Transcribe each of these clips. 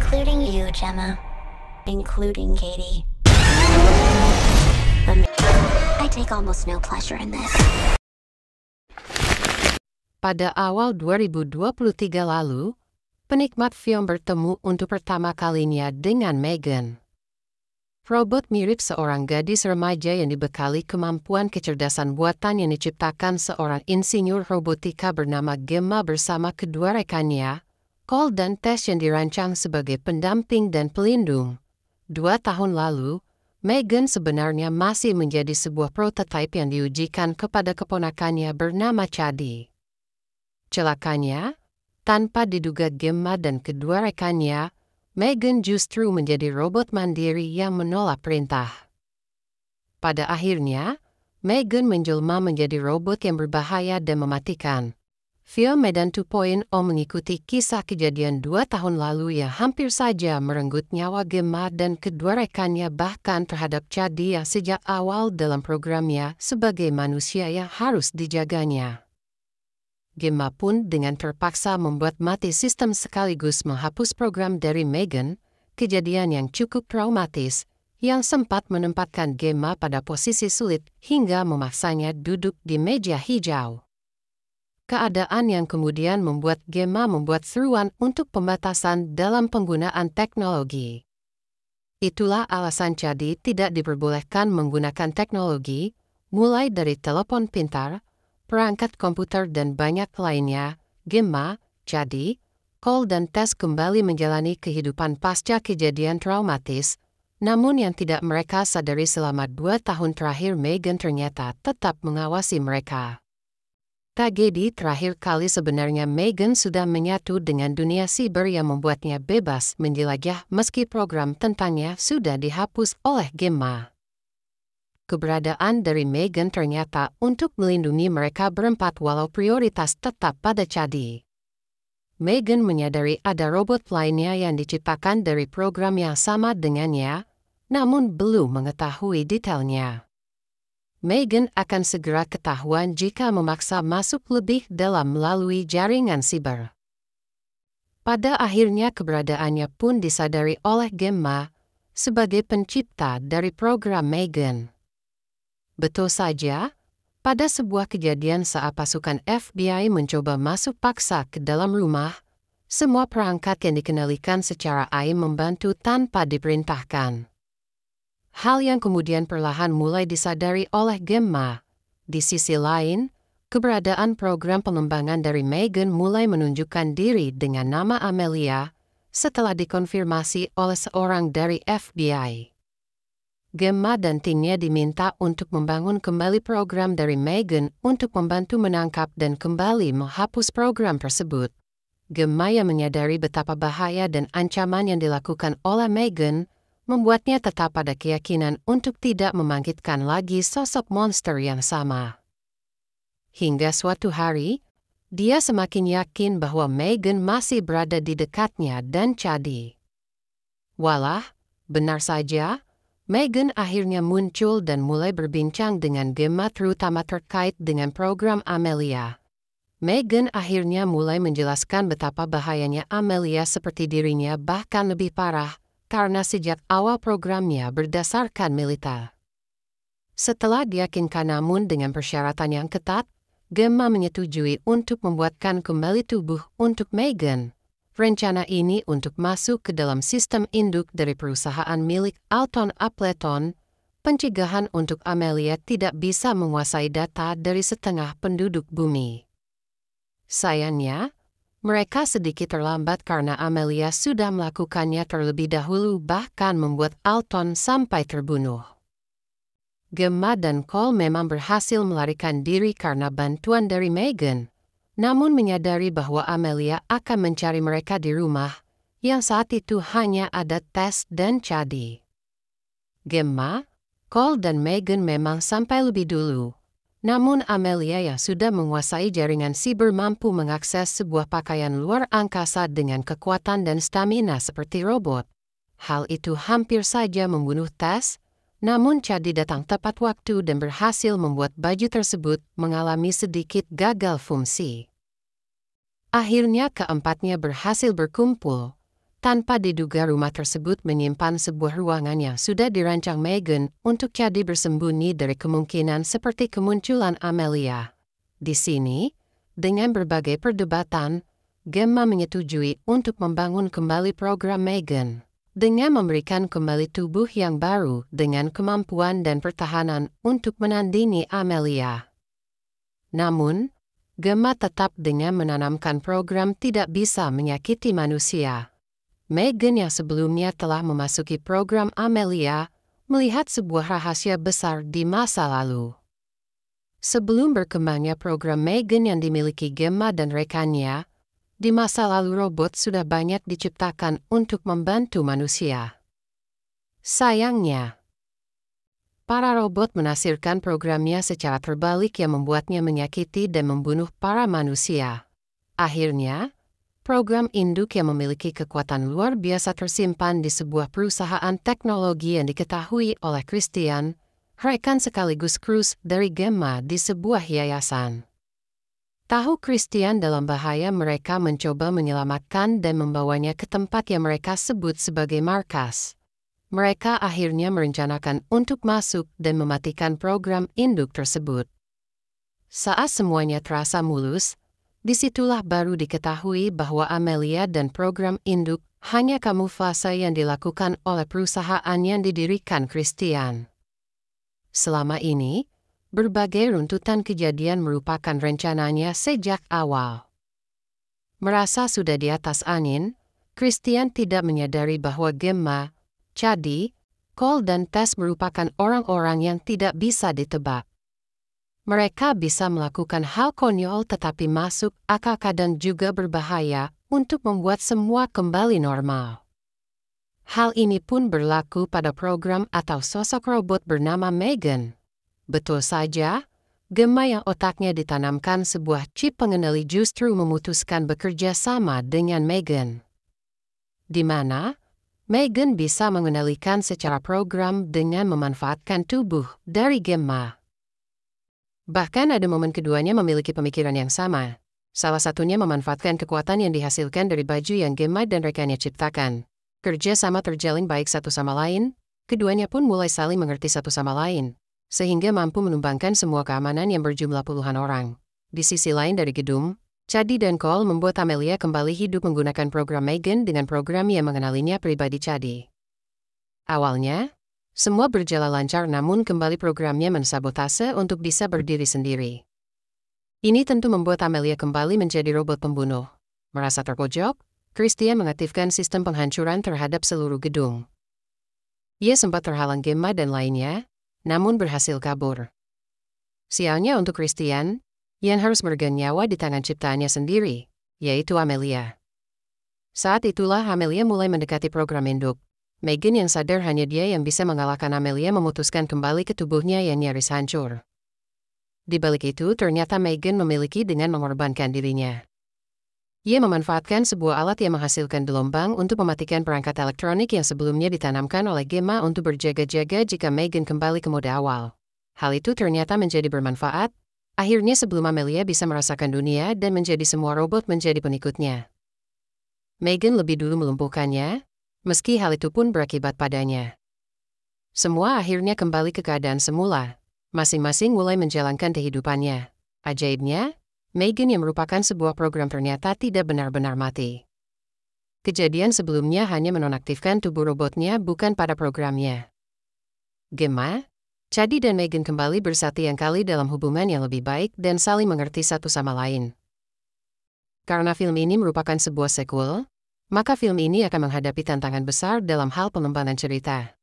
Including you, Gemma. Including Katie. I take almost no pleasure in this. Pada awal 2023 lalu, penikmat film bertemu untuk pertama kalinya dengan Megan. Robot mirip seorang gadis remaja yang dibekali kemampuan kecerdasan buatan yang diciptakan seorang insinyur robotika bernama Gemma bersama kedua rekannya, Cole dan Tess, yang dirancang sebagai pendamping dan pelindung. 2 tahun lalu, Megan sebenarnya masih menjadi sebuah prototipe yang diujikan kepada keponakannya bernama Chadi. Celakanya, tanpa diduga Gemma dan kedua rekannya, Megan justru menjadi robot mandiri yang menolak perintah. Pada akhirnya, Megan menjelma menjadi robot yang berbahaya dan mematikan. Film Medan 2.0 mengikuti kisah kejadian 2 tahun lalu yang hampir saja merenggut nyawa Gemma dan kedua rekannya, bahkan terhadap Chadi yang sejak awal dalam programnya sebagai manusia yang harus dijaganya. Gemma pun dengan terpaksa membuat mati sistem sekaligus menghapus program dari Megan, kejadian yang cukup traumatis, yang sempat menempatkan Gemma pada posisi sulit hingga memaksanya duduk di meja hijau. Keadaan yang kemudian membuat Gemma membuat seruan untuk pembatasan dalam penggunaan teknologi. Itulah alasan Chadi tidak diperbolehkan menggunakan teknologi, mulai dari telepon pintar, perangkat komputer dan banyak lainnya. Gemma, Chadi, Cole dan Tess kembali menjalani kehidupan pasca kejadian traumatis, namun yang tidak mereka sadari selama 2 tahun terakhir Megan ternyata tetap mengawasi mereka. Tragedi terakhir kali sebenarnya Megan sudah menyatu dengan dunia siber yang membuatnya bebas menjelajah meski program tentangnya sudah dihapus oleh Gemma. Keberadaan dari Megan ternyata untuk melindungi mereka berempat walau prioritas tetap pada Chadi. Megan menyadari ada robot lainnya yang diciptakan dari program yang sama dengannya, namun belum mengetahui detailnya. Megan akan segera ketahuan jika memaksa masuk lebih dalam melalui jaringan siber. Pada akhirnya keberadaannya pun disadari oleh Gemma sebagai pencipta dari program Megan. Betul saja, pada sebuah kejadian saat pasukan FBI mencoba masuk paksa ke dalam rumah, semua perangkat yang dikendalikan secara AIM membantu tanpa diperintahkan. Hal yang kemudian perlahan mulai disadari oleh Gemma. Di sisi lain, keberadaan program pengembangan dari Megan mulai menunjukkan diri dengan nama Amelia setelah dikonfirmasi oleh seorang dari FBI. Gemma dan timnya diminta untuk membangun kembali program dari Megan untuk membantu menangkap dan kembali menghapus program tersebut. Gemma yang menyadari betapa bahaya dan ancaman yang dilakukan oleh Megan, membuatnya tetap pada keyakinan untuk tidak membangkitkan lagi sosok monster yang sama. Hingga suatu hari, dia semakin yakin bahwa Megan masih berada di dekatnya dan Chadi. Walah, benar saja, Megan akhirnya muncul dan mulai berbincang dengan Gemma terutama terkait dengan program Amelia. Megan akhirnya mulai menjelaskan betapa bahayanya Amelia seperti dirinya bahkan lebih parah, karena sejak awal programnya berdasarkan militer. Setelah diyakinkan namun dengan persyaratan yang ketat, Gemma menyetujui untuk membuatkan kembali tubuh untuk Megan. Rencana ini untuk masuk ke dalam sistem induk dari perusahaan milik Alton Appleton, pencegahan untuk Amelia tidak bisa menguasai data dari setengah penduduk bumi. Sayangnya, mereka sedikit terlambat karena Amelia sudah melakukannya terlebih dahulu bahkan membuat Alton sampai terbunuh. Gemma dan Cole memang berhasil melarikan diri karena bantuan dari Megan, namun menyadari bahwa Amelia akan mencari mereka di rumah, yang saat itu hanya ada Tess dan Chadi. Gemma, Cole dan Megan memang sampai lebih dulu, namun Amelia yang sudah menguasai jaringan siber mampu mengakses sebuah pakaian luar angkasa dengan kekuatan dan stamina seperti robot. Hal itu hampir saja membunuh Tess, namun Chadi datang tepat waktu dan berhasil membuat baju tersebut mengalami sedikit gagal fungsi. Akhirnya keempatnya berhasil berkumpul, Tanpa diduga rumah tersebut menyimpan sebuah ruangan yang sudah dirancang Meghan untuk jadi bersembunyi dari kemungkinan seperti kemunculan Amelia. Di sini, dengan berbagai perdebatan, Gemma menyetujui untuk membangun kembali program Meghan dengan memberikan kembali tubuh yang baru dengan kemampuan dan pertahanan untuk menandingi Amelia. Namun, Gemma tetap dengan menanamkan program tidak bisa menyakiti manusia. Meghan yang sebelumnya telah memasuki program Amelia, melihat sebuah rahasia besar di masa lalu. Sebelum berkembangnya program Meghan yang dimiliki Gemma dan rekannya, di masa lalu robot sudah banyak diciptakan untuk membantu manusia. Sayangnya, para robot menafsirkan programnya secara terbalik yang membuatnya menyakiti dan membunuh para manusia. Akhirnya, program induk yang memiliki kekuatan luar biasa tersimpan di sebuah perusahaan teknologi yang diketahui oleh Christian, rekan sekaligus Cruz dari Gemma di sebuah yayasan. Tahu Christian dalam bahaya, mereka mencoba menyelamatkan dan membawanya ke tempat yang mereka sebut sebagai markas. Mereka akhirnya merencanakan untuk masuk dan mematikan program induk tersebut. Saat semuanya terasa mulus, disitulah baru diketahui bahwa Amelia dan program induk hanya kamuflase yang dilakukan oleh perusahaan yang didirikan Christian. Selama ini, berbagai runtutan kejadian merupakan rencananya sejak awal. Merasa sudah di atas angin, Christian tidak menyadari bahwa Gemma, Chadi, Cole dan Tess merupakan orang-orang yang tidak bisa ditebak. Mereka bisa melakukan hal konyol tetapi masuk akal, kadang juga berbahaya untuk membuat semua kembali normal. Hal ini pun berlaku pada program atau sosok robot bernama Meghan. Betul saja, Gemma yang otaknya ditanamkan sebuah chip pengendali justru memutuskan bekerja sama dengan Meghan, di mana Meghan bisa mengendalikan secara program dengan memanfaatkan tubuh dari Gemma. Bahkan ada momen keduanya memiliki pemikiran yang sama. Salah satunya memanfaatkan kekuatan yang dihasilkan dari baju yang Gemma dan rekannya ciptakan. Kerja sama terjalin baik satu sama lain, keduanya pun mulai saling mengerti satu sama lain, sehingga mampu menumbangkan semua keamanan yang berjumlah puluhan orang. Di sisi lain dari gedung, Chadi dan Cole membuat Amelia kembali hidup menggunakan program Meghan dengan program yang mengenalinya pribadi Chadi. Awalnya, semua berjalan lancar, namun kembali programnya mensabotase untuk bisa berdiri sendiri. Ini tentu membuat Amelia kembali menjadi robot pembunuh. Merasa terpojok, Christian mengaktifkan sistem penghancuran terhadap seluruh gedung. Ia sempat terhalang Gemma dan lainnya, namun berhasil kabur. Sialnya untuk Christian, yang harus meregang nyawa di tangan ciptaannya sendiri, yaitu Amelia. Saat itulah Amelia mulai mendekati program induk. Meghan yang sadar hanya dia yang bisa mengalahkan Amelia memutuskan kembali ke tubuhnya yang nyaris hancur. Di balik itu ternyata Meghan memiliki dengan mengorbankan dirinya. Ia memanfaatkan sebuah alat yang menghasilkan gelombang untuk mematikan perangkat elektronik yang sebelumnya ditanamkan oleh Gemma untuk berjaga-jaga jika Meghan kembali ke mode awal. Hal itu ternyata menjadi bermanfaat. Akhirnya sebelum Amelia bisa merasakan dunia dan menjadi semua robot menjadi pengikutnya, Meghan lebih dulu melumpuhkannya, meski hal itu pun berakibat padanya. Semua akhirnya kembali ke keadaan semula. Masing-masing mulai menjalankan kehidupannya. Ajaibnya, Meghan yang merupakan sebuah program ternyata tidak benar-benar mati. Kejadian sebelumnya hanya menonaktifkan tubuh robotnya, bukan pada programnya. Gemma, Chadi dan Meghan kembali bersatu yang kali dalam hubungan yang lebih baik dan saling mengerti satu sama lain. Karena film ini merupakan sebuah sequel, maka film ini akan menghadapi tantangan besar dalam hal pengembangan cerita.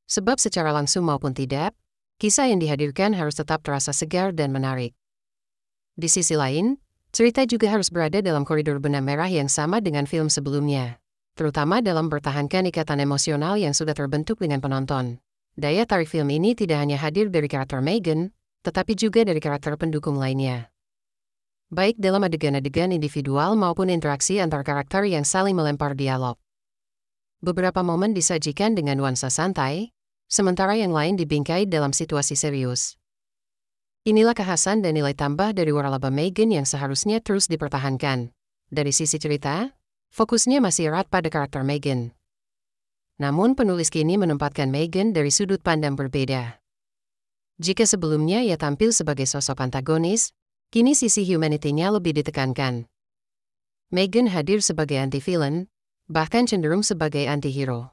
Sebab secara langsung maupun tidak, kisah yang dihadirkan harus tetap terasa segar dan menarik. Di sisi lain, cerita juga harus berada dalam koridor benang merah yang sama dengan film sebelumnya, terutama dalam mempertahankan ikatan emosional yang sudah terbentuk dengan penonton. Daya tarik film ini tidak hanya hadir dari karakter Meghan, tetapi juga dari karakter pendukung lainnya. Baik dalam adegan-adegan individual maupun interaksi antar karakter yang saling melempar dialog. Beberapa momen disajikan dengan nuansa santai, sementara yang lain dibingkai dalam situasi serius. Inilah kekhasan dan nilai tambah dari waralaba Meghan yang seharusnya terus dipertahankan. Dari sisi cerita, fokusnya masih erat pada karakter Megan. Namun penulis kini menempatkan Megan dari sudut pandang berbeda. Jika sebelumnya ia tampil sebagai sosok antagonis, kini sisi humanity-nya lebih ditekankan. Megan hadir sebagai anti-villain, bahkan cenderung sebagai anti-hero.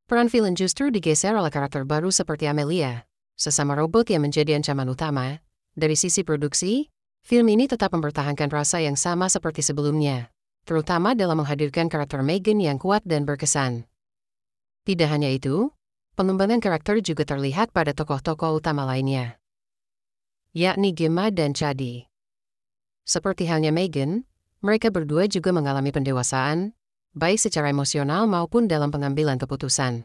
Peran villain justru digeser oleh karakter baru seperti Amelia, sesama robot yang menjadi ancaman utama. Dari sisi produksi, film ini tetap mempertahankan rasa yang sama seperti sebelumnya, terutama dalam menghadirkan karakter Megan yang kuat dan berkesan. Tidak hanya itu, pengembangan karakter juga terlihat pada tokoh-tokoh utama lainnya, yakni Gemma dan Chadi. Seperti halnya Megan, mereka berdua juga mengalami pendewasaan, baik secara emosional maupun dalam pengambilan keputusan.